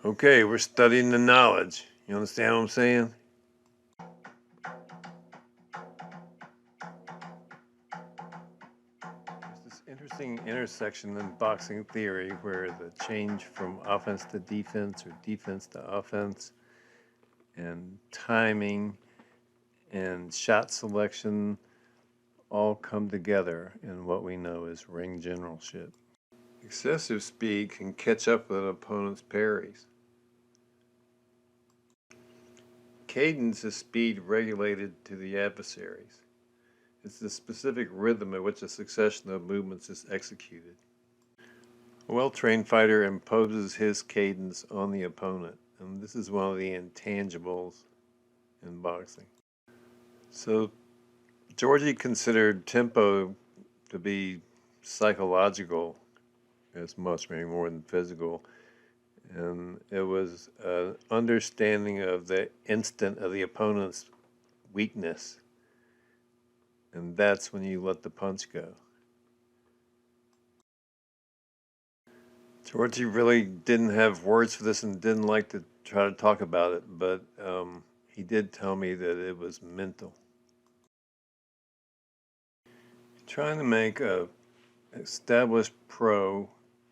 Okay, we're studying the knowledge. You understand what I'm saying? There's this interesting intersection in boxing theory where the change from offense to defense or defense to offense and timing and shot selection all come together in what we know as ring generalship. Excessive speed can catch up with an opponent's parries. Cadence is speed regulated to the adversaries. It's the specific rhythm at which a succession of movements is executed. A well-trained fighter imposes his cadence on the opponent, and this is one of the intangibles in boxing. So, Georgie considered tempo to be psychological as much, maybe more than physical. And it was an understanding of the instant of the opponent's weakness. And that's when you let the punch go. Georgie really didn't have words for this and didn't like to try to talk about it, but he did tell me that it was mental. Trying to make an established pro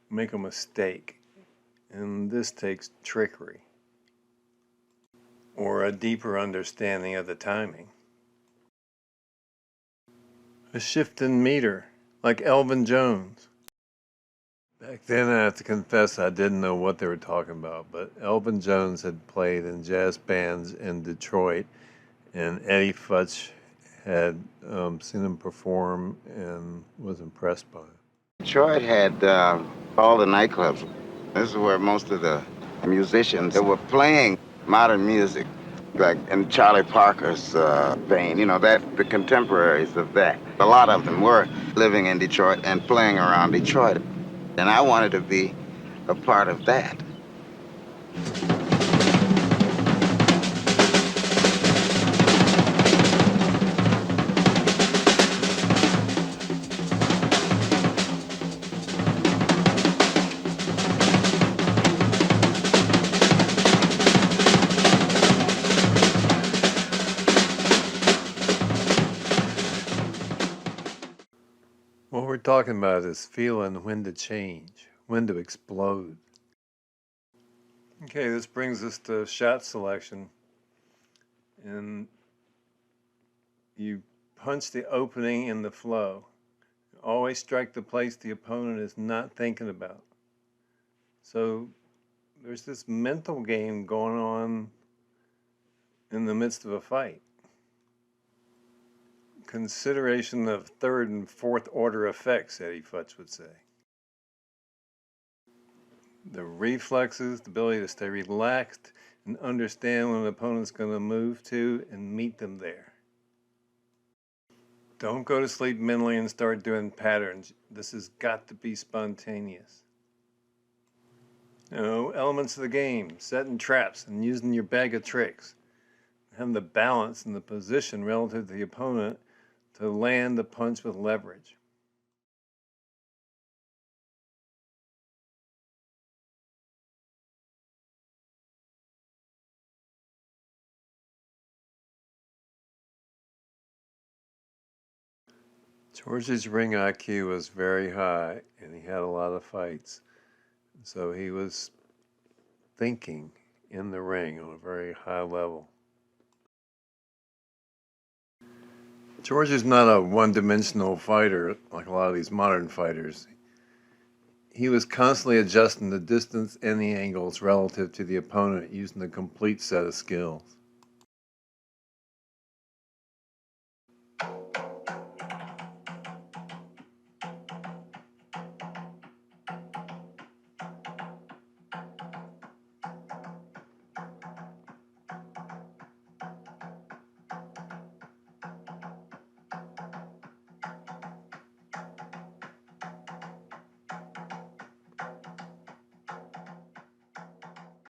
make a mistake. And this takes trickery or a deeper understanding of the timing. A shift in meter, like Elvin Jones. Back then, I have to confess, I didn't know what they were talking about, but Elvin Jones had played in jazz bands in Detroit, and Eddie Futch had seen him perform and was impressed by him. Detroit had all the nightclubs. This is where most of the musicians that were playing modern music, like in Charlie Parker's vein, you know, that the contemporaries of that. A lot of them were living in Detroit and playing around Detroit. And I wanted to be a part of that. What we're talking about is feeling when to change, when to explode. Okay, this brings us to shot selection. And you punch the opening in the flow. Always strike the place the opponent is not thinking about. So there's this mental game going on in the midst of a fight. Consideration of third and fourth order effects, Eddie Futch would say. The reflexes, the ability to stay relaxed and understand when an opponent's going to move to and meet them there. Don't go to sleep mentally and start doing patterns. This has got to be spontaneous. You know, elements of the game, setting traps and using your bag of tricks. Having the balance and the position relative to the opponent to land the punch with leverage. Georgie's ring IQ was very high, and he had a lot of fights. So he was thinking in the ring on a very high level. Georgie's not a one-dimensional fighter like a lot of these modern fighters. He was constantly adjusting the distance and the angles relative to the opponent using a complete set of skills.